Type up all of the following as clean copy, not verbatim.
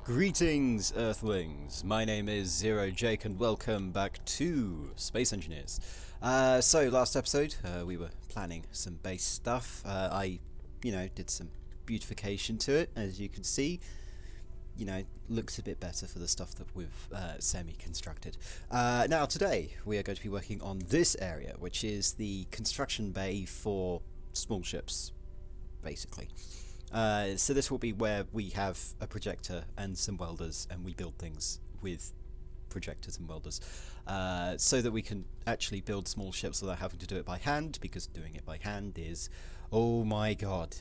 Greetings, Earthlings! My name is Zero Jake, and welcome back to Space Engineers. So last episode, we were planning some base stuff. I did some beautification to it, as you can see. Looks a bit better for the stuff that we've semi-constructed. Now today, we are going to be working on this area, which is the construction bay for small ships, basically. So this will be where we have a projector and some welders, and we build things with projectors and welders, so that we can actually build small ships without having to do it by hand, because doing it by hand is, oh my god.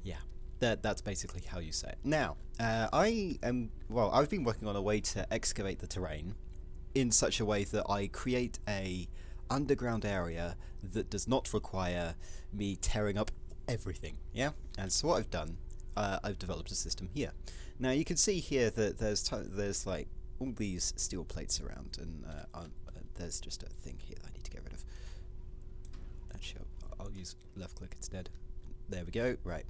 Yeah, that's basically how you say it. Now, I've been working on a way to excavate the terrain in such a way that I create a underground area that does not require me tearing up everything. Yeah, and so what I've done, I've developed a system here. Now you can see here that there's like all these steel plates around, and there's just a thing here that I need to get rid of. Actually, I'll use left click instead. There we go. Right,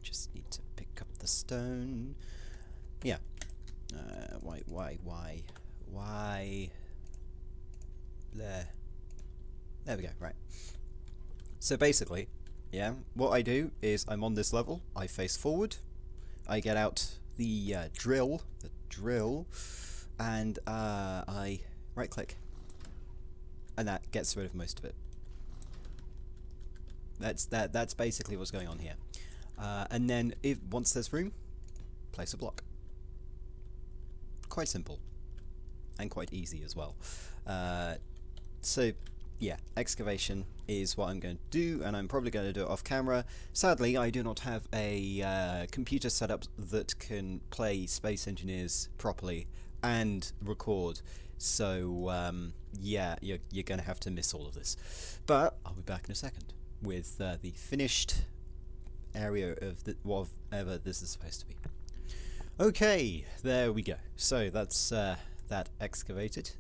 just need to pick up the stone. Yeah. Why? There we go. Right. So basically, yeah, what I do is I'm on this level, I face forward, I get out the drill, and I right click, and that gets rid of most of it. That's basically what's going on here. And then once there's room, place a block. Quite simple, and quite easy as well. So yeah, excavation is what I'm going to do, and I'm probably going to do it off camera. Sadly, I do not have a computer setup that can play Space Engineers properly and record, so yeah, you're going to have to miss all of this. But I'll be back in a second with the finished area of whatever this is supposed to be. Okay, there we go. So that's that excavated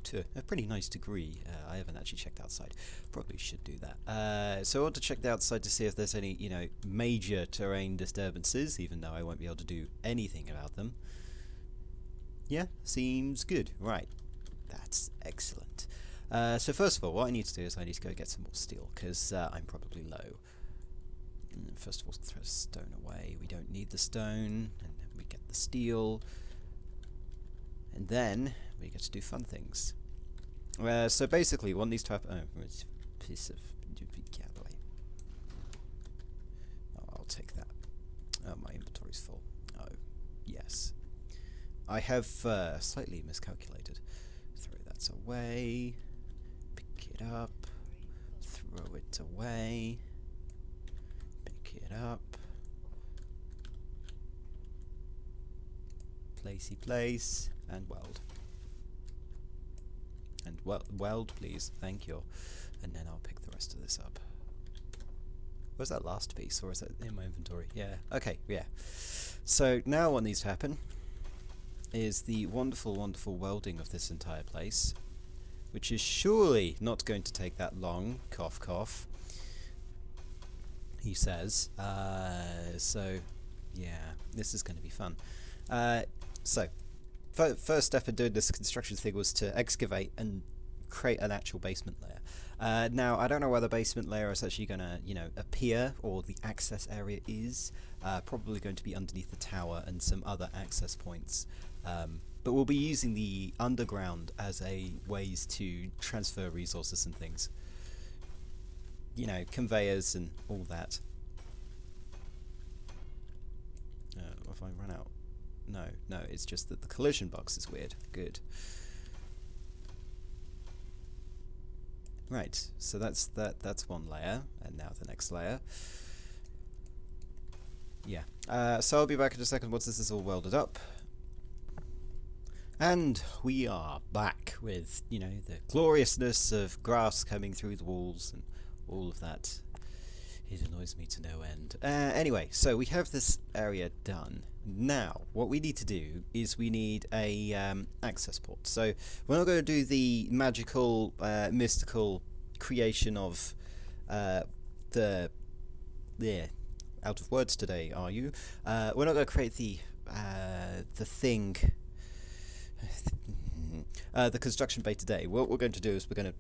to a pretty nice degree. I haven't actually checked outside. Probably should do that. So I want to check the outside to see if there's any, major terrain disturbances, even though I won't be able to do anything about them. Yeah, seems good. Right, that's excellent. So first of all, what I need to do is I need to go get some more steel, because I'm probably low. First of all, throw stone away. We don't need the stone, and then we get the steel. And then we get to do fun things. So basically, one needs to have it's a piece of get out of the way. Oh, I'll take that. Oh, my inventory's full. Oh, yes. I have slightly miscalculated. Throw that away. Pick it up. Throw it away. Pick it up. Placey place. And weld. And weld, please. Thank you. And then I'll pick the rest of this up. Was that last piece, or is that in my inventory? Yeah. Okay, yeah. So now what needs to happen is the wonderful, wonderful welding of this entire place, which is surely not going to take that long. Cough, cough. He says. So, yeah, this is going to be fun. So, first step in doing this construction thing was to excavate and create an actual basement layer. Now, I don't know where the basement layer is actually going to, appear, or the access area is. Probably going to be underneath the tower and some other access points. But we'll be using the underground as a ways to transfer resources and things. Conveyors and all that. Have I run out? No, it's just that the collision box is weird. Good. Right, so that's one layer, and now the next layer. Yeah. So I'll be back in a second once this is all welded up. And we are back with, the gloriousness of grass coming through the walls and all of that. It annoys me to no end. Anyway, so we have this area done. Now, what we need to do is we need a access port. So we're not going to do the magical, mystical creation of the out of words today, are you? We're not going to create the the thing, the construction bay today, what we're going to do is we're going to,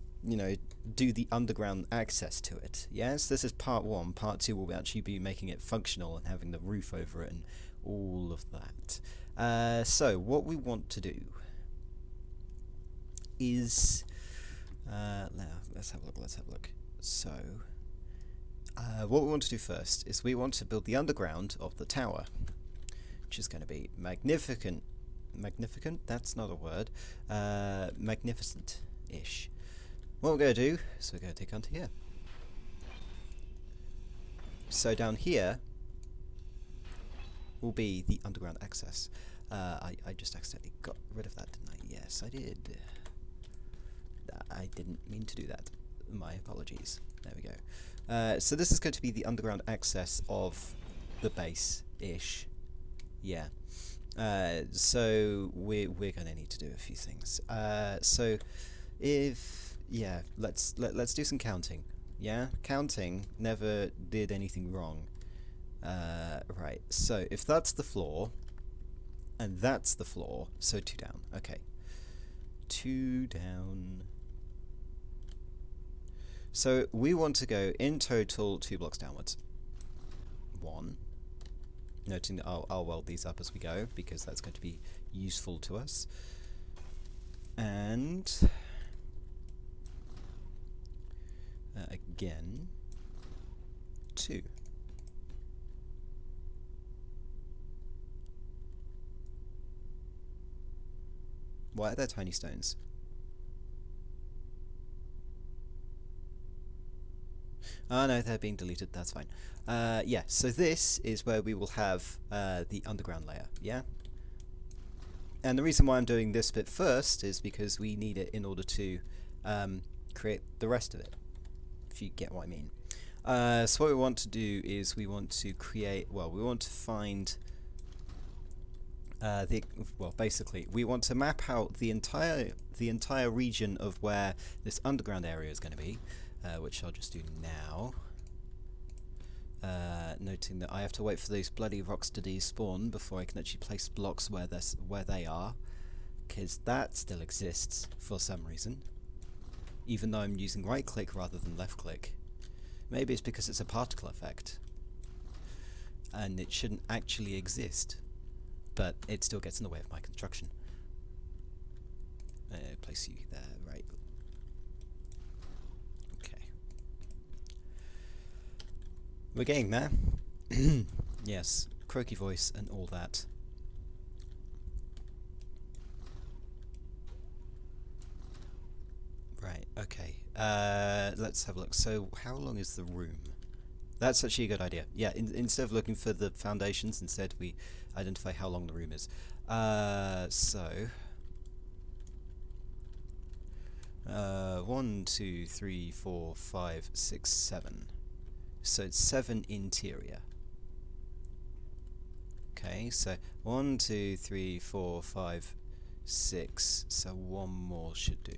do the underground access to it. Yes, this is part one. Part two will actually be making it functional and having the roof over it and all of that. So what we want to do is, now let's have a look. So, what we want to do first is we want to build the underground of the tower, which is going to be magnificent. That's not a word. Magnificent-ish. What we're going to do is we're going to dig under here. So down here will be the underground access. I just accidentally got rid of that, didn't I? Yes, I did. I didn't mean to do that. My apologies. There we go. So this is going to be the underground access of the base-ish. Yeah. So we're going to need to do a few things. So let's do some counting. Yeah, counting never did anything wrong. Right. So if that's the floor, and that's the floor, so 2 down. Okay. 2 down. So we want to go in total 2 blocks downwards. 1. Noting that I'll weld these up as we go because that's going to be useful to us. And again 2. Why are there tiny stones? Oh no, they're being deleted, that's fine. Yeah, so this is where we will have the underground layer, yeah? And the reason why I'm doing this bit first is because we need it in order to create the rest of it, if you get what I mean. So what we want to do is we want to create, we want to find basically we want to map out the entire region of where this underground area is going to be, which I'll just do now. Noting that I have to wait for these bloody rocks to despawn before I can actually place blocks where they are, because that still exists for some reason, even though I'm using right click rather than left click. Maybe it's because it's a particle effect and it shouldn't actually exist, but it still gets in the way of my construction. Place you there, right? Okay. We're getting there. Yes, croaky voice and all that. Right, okay. Let's have a look. So, how long is the room? That's actually a good idea. Yeah, instead of looking for the foundations, instead we identify how long the room is. 1, 2, 3, 4, 5, 6, 7. So it's 7 interior. Okay, so 1, 2, 3, 4, 5, 6. So 1 more should do.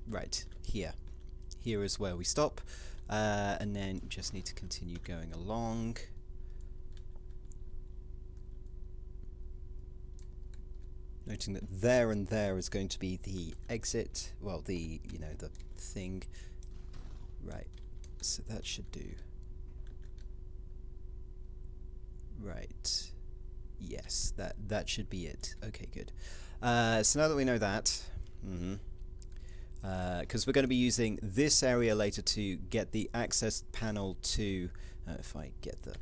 Right, here. Here is where we stop, and then just need to continue going along. Noting that there and there is going to be the exit, well, the thing. Right, so that should do. Right, yes, that should be it. Okay, good. So now that we know that, because we're going to be using this area later to get the access panel to, if I get the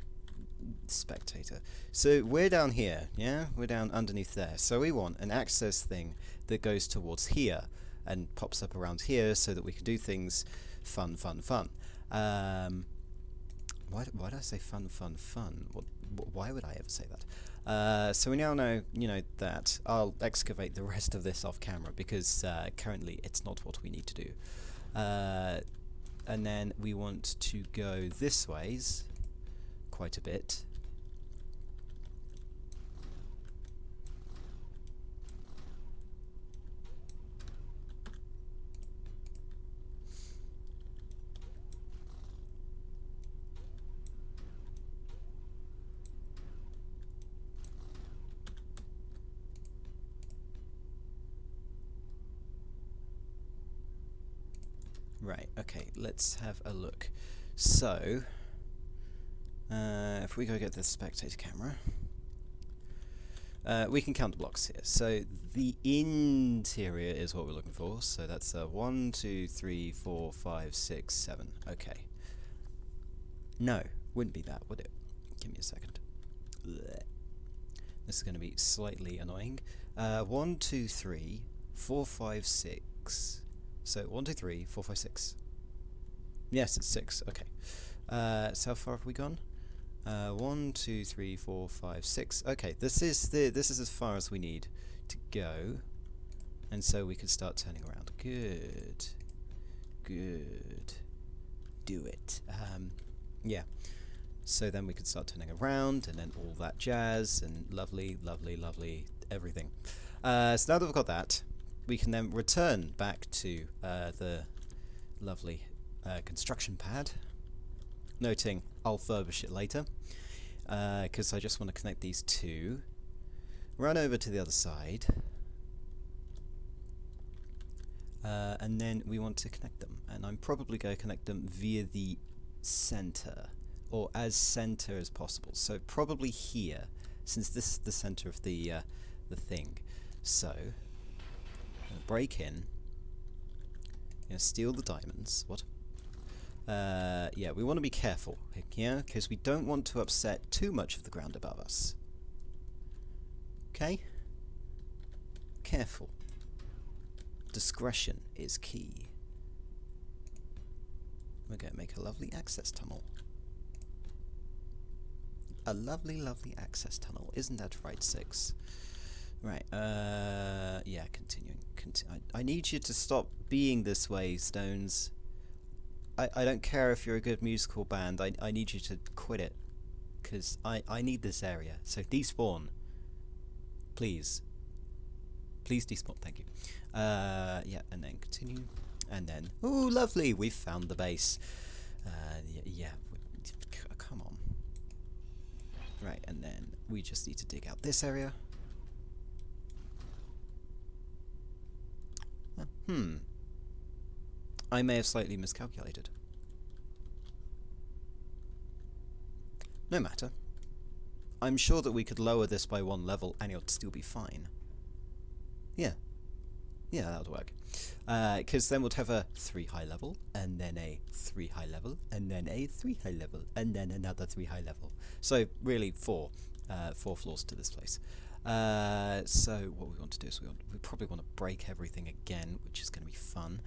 spectator. So we're down here, yeah? We're down underneath there. So we want an access thing that goes towards here and pops up around here so that we can do things fun. Why did I say fun? Why would I ever say that? So we now know, that I'll excavate the rest of this off camera because currently it's not what we need to do. And then we want to go this ways quite a bit. Right, okay, let's have a look. So, if we go get the spectator camera, we can count the blocks here. So the interior is what we're looking for. So that's 1, 2, 3, 4, 5, 6, 7. Okay. No, wouldn't be that, would it? Give me a second. Blech. This is going to be slightly annoying. 1, 2, 3, 4, 5, 6. So 1, 2, 3, 4, 5, 6. Yes, it's 6. Okay. So how far have we gone? 1, 2, 3, 4, 5, 6. Okay, this is as far as we need to go, and so we can start turning around. Good, good. Do it. Yeah. So then we can start turning around, and then all that jazz, and lovely, lovely, lovely everything. So now that we've got that, we can then return back to the lovely construction pad. Noting I'll furbish it later, because I just want to connect these two. Run over to the other side, and then we want to connect them. And I'm probably going to connect them via the center, or as center as possible. So probably here, since this is the center of the thing. So I'm going to break in. Going to steal the diamonds. What? Yeah, we want to be careful, yeah, because we don't want to upset too much of the ground above us. Okay? Careful. Discretion is key. We're going to make a lovely access tunnel. A lovely, lovely access tunnel. Isn't that right, 6? Right, yeah, continuing. I need you to stop being this way, Stones. I don't care if you're a good musical band, I need you to quit it. Because I need this area. So despawn. Please. Please despawn, thank you. Yeah, and then continue. And then, ooh, lovely, we've found the base. Yeah, come on. Right, and then we just need to dig out this area. I may have slightly miscalculated. No matter. I'm sure that we could lower this by 1 level and it would still be fine. Yeah. Yeah, that would work. Because then we'd have a 3 high level, and then a 3 high level, and then a 3 high level, and then another 3 high level. So really 4 floors to this place. So what we want to do is we probably want to break everything again, which is going to be fun.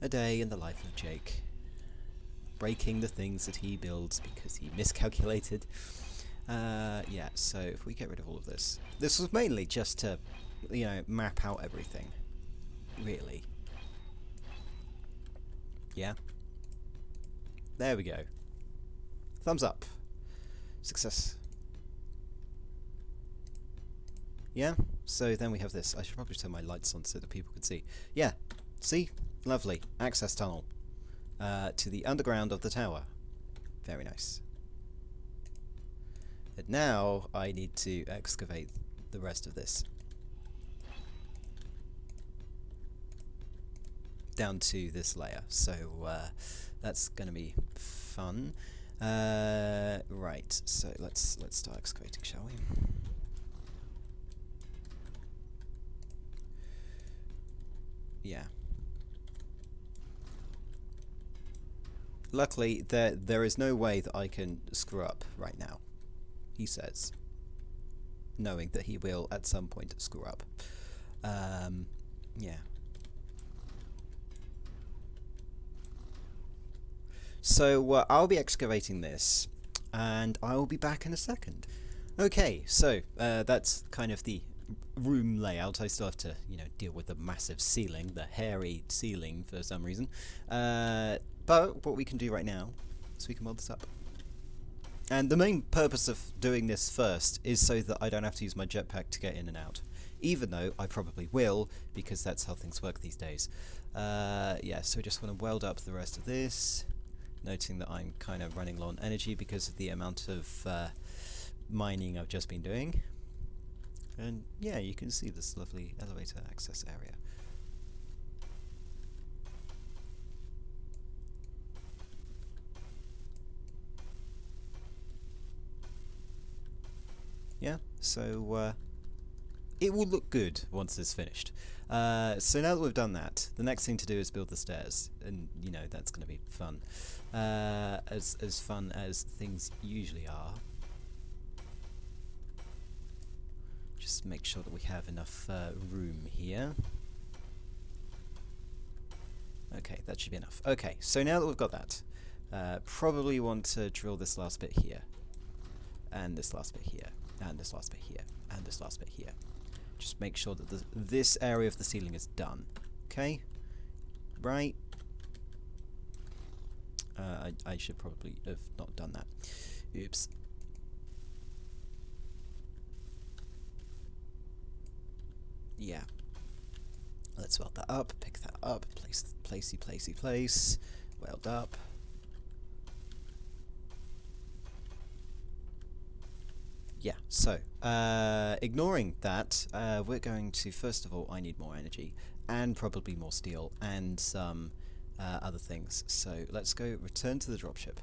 A day in the life of Jake. Breaking the things that he builds because he miscalculated. Yeah, so if we get rid of all of this. This was mainly just to, you know, map out everything. Really. Yeah. There we go. Thumbs up. Success. Yeah, so then we have this. I should probably turn my lights on so that people can see. Yeah, see? Lovely. Access tunnel to the underground of the tower. Very nice. And now I need to excavate the rest of this. Down to this layer. So that's going to be fun. Right, so let's start excavating, shall we? Yeah. Luckily, there is no way that I can screw up right now, he says, knowing that he will at some point screw up. Yeah. So I'll be excavating this, and I will be back in a second. Okay, so that's kind of the room layout. I still have to, you know, deal with the massive ceiling, the hairy ceiling for some reason. But what we can do right now is we can mod this up. And the main purpose of doing this first is so that I don't have to use my jetpack to get in and out. Even though I probably will, because that's how things work these days. Yeah, so I just want to weld up the rest of this. Noting that I'm kind of running low on energy because of the amount of mining I've just been doing. And yeah, you can see this lovely elevator access area. So it will look good once it's finished. So now that we've done that, the next thing to do is build the stairs, and you know that's going to be fun, as fun as things usually are. Just make sure that we have enough room here. Okay, that should be enough. Okay, so now that we've got that, probably want to drill this last bit here, and this last bit here, and this last bit here, and this last bit here. Just make sure that this area of the ceiling is done. Okay? Right? I should probably have not done that. Oops. Yeah. Let's weld that up, pick that up, place, weld up. Yeah, so, ignoring that, we're going to, first of all, I need more energy, and probably more steel, and some other things. So, let's go return to the dropship.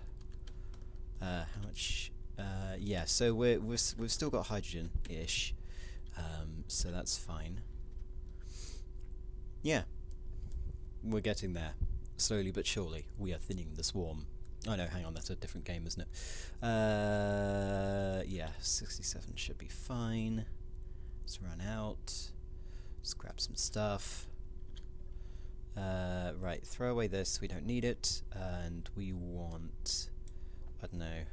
How much? Yeah, so we've still got hydrogen-ish, so that's fine. Yeah, we're getting there. Slowly but surely, we are thinning the swarm. Oh no, hang on, that's a different game, isn't it? Yeah, 67 should be fine. Let's run out. Let's grab some stuff. Right, throw away this, we don't need it. And we want, I don't know,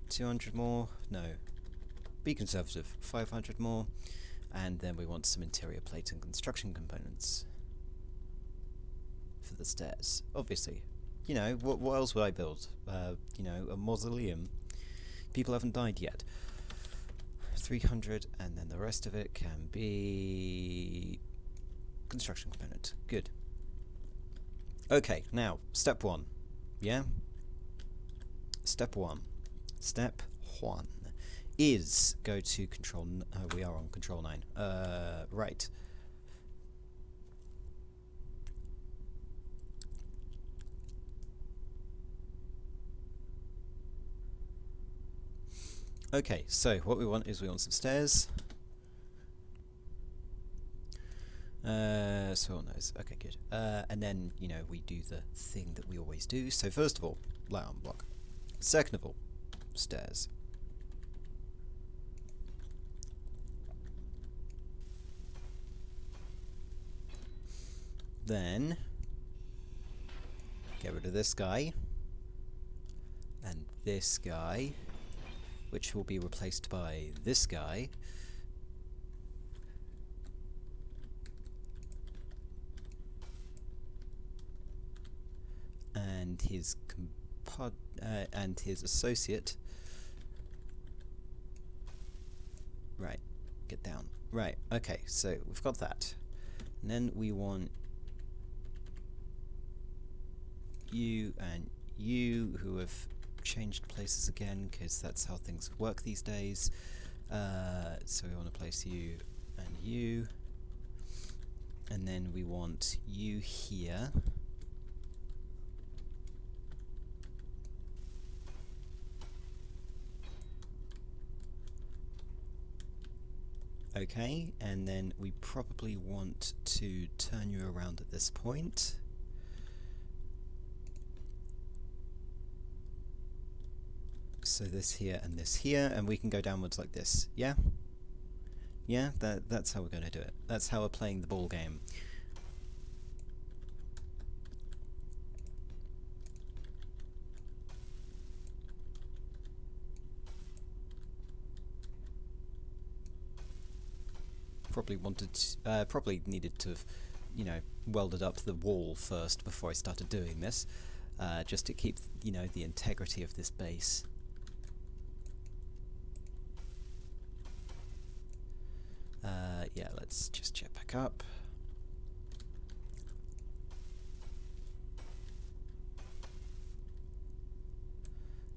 200 more? No. Be conservative, 500 more. And then we want some interior plate and construction components for the stairs, obviously. You know, what else would I build? You know, a mausoleum. People haven't died yet. 300, and then the rest of it can be construction component. Good. Okay, now, step one. Yeah? Step one is go to control... we are on control 9. Right. Okay, so what we want is we want some stairs. So knows. Okay, good. And then, you know, we do the thing that we always do. So first of all, light on block. Second of all, stairs. Then get rid of this guy and this guy, which will be replaced by this guy. And his and his associate. Right, get down. Right, okay, so we've got that. And then we want you and you, who have changed places again, because that's how things work these days. So we want to place you and you. And then we want you here. Okay, and then we probably want to turn you around at this point. So this here and this here, and we can go downwards like this, yeah? Yeah, that's how we're going to do it. That's how we're playing the ball game. Probably needed to have, you know, welded up the wall first before I started doing this, just to keep, you know, the integrity of this base. Yeah, let's just jet back up.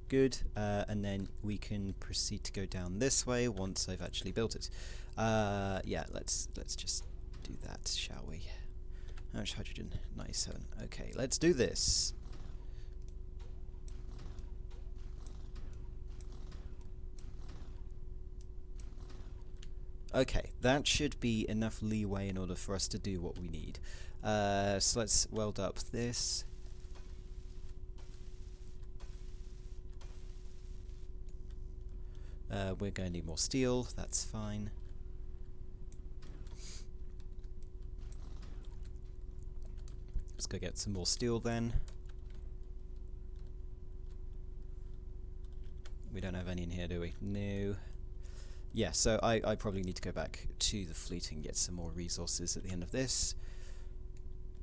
Good, and then we can proceed to go down this way once I've actually built it. Yeah, let's just do that, shall we? How much hydrogen? 97. Okay, let's do this. Okay, that should be enough leeway in order for us to do what we need. So let's weld up this. We're going to need more steel, that's fine. Let's go get some more steel then. We don't have any in here, do we? No. Yeah, so I probably need to go back to the fleet and get some more resources at the end of this.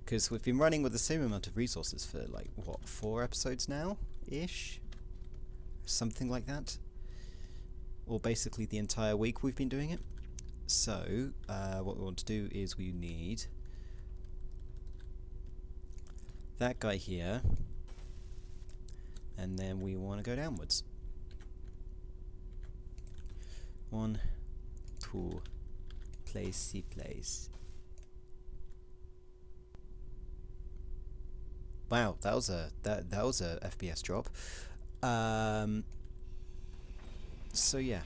Because we've been running with the same amount of resources for, like, what, 4 episodes now-ish? Something like that. Or basically the entire week we've been doing it. So, what we want to do is we need that guy here, and then we want to go downwards. 1, 2, place. Wow, that was a FPS drop. So yeah,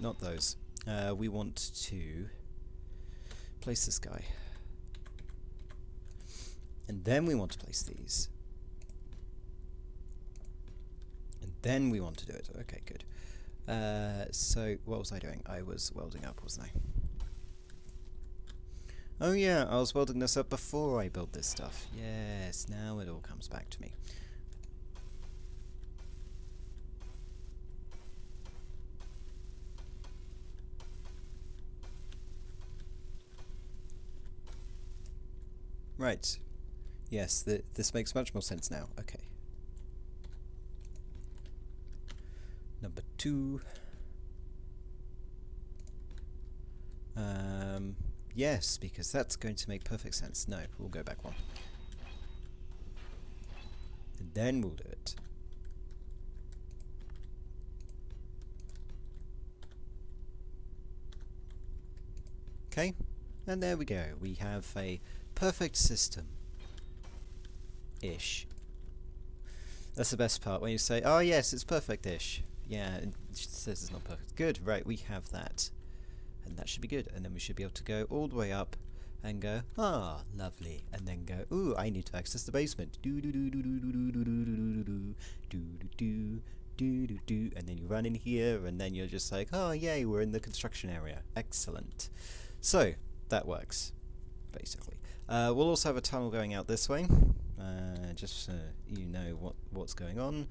not those. We want to place this guy. And then we want to place these. And then we want to do it. Okay, good. So what was I doing? I was welding up, wasn't I? Oh yeah, I was welding this up before I built this stuff. Yes, now it all comes back to me. Right. Yes, this makes much more sense now. Okay. Number 2. Yes, because that's going to make perfect sense. No, we'll go back 1. And then we'll do it. Okay, and there we go. We have a perfect system. Ish. That's the best part, when you say, oh yes, it's perfect-ish. Yeah, it says it's not perfect. Good, right, we have that. And that should be good. And then we should be able to go all the way up and go, ah, lovely. And then go, ooh, I need to access the basement. Do do do do do do do do do do do do do do do do. And then you run in here, and then you're just like, oh yay, we're in the construction area. Excellent. So that works, basically. We'll also have a tunnel going out this way, just so you know what's going on.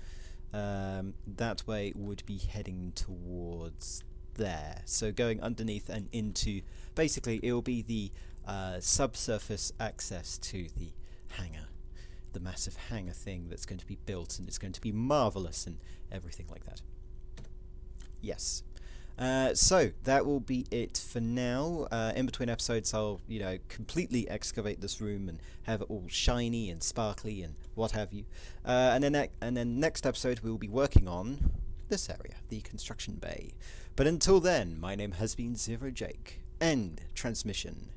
That way would be heading towards there. So going underneath and into, basically it will be the subsurface access to the hangar. The massive hangar thing that's going to be built, and it's going to be marvellous and everything like that. Yes. So that will be it for now. In between episodes, I'll completely excavate this room and have it all shiny and sparkly and what have you. And then next episode we will be working on this area, the construction bay. But until then, my name has been Zero Jake. End transmission.